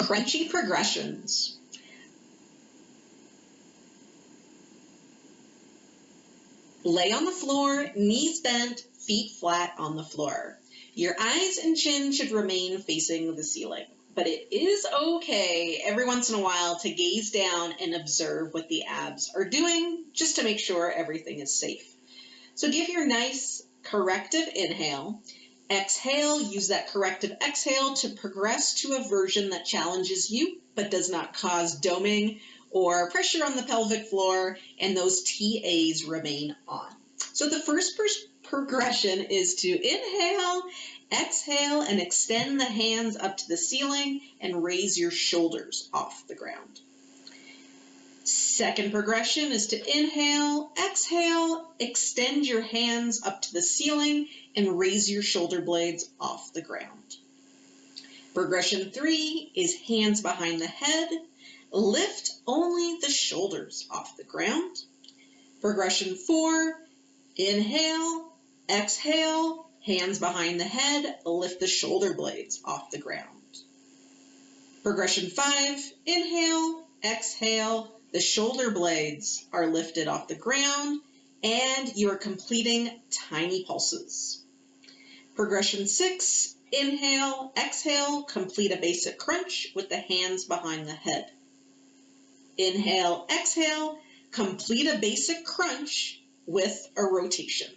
Crunchy progressions. Lay on the floor, knees bent, feet flat on the floor. Your eyes and chin should remain facing the ceiling, but it is okay every once in a while to gaze down and observe what the abs are doing, just to make sure everything is safe. So give your nice corrective inhale. Exhale, use that corrective exhale to progress to a version that challenges you, but does not cause doming or pressure on the pelvic floor, and those TAs remain on. So the first progression is to inhale, exhale, and extend the hands up to the ceiling and raise your shoulders off the ground. Second progression is to inhale, exhale, extend your hands up to the ceiling and raise your shoulder blades off the ground. Progression 3 is hands behind the head, lift only the shoulders off the ground. Progression 4, inhale, exhale, hands behind the head, lift the shoulder blades off the ground. Progression 5, inhale, exhale, the shoulder blades are lifted off the ground, and you are completing tiny pulses. Progression 6, inhale, exhale, complete a basic crunch with the hands behind the head. Inhale, exhale, complete a basic crunch with a rotation.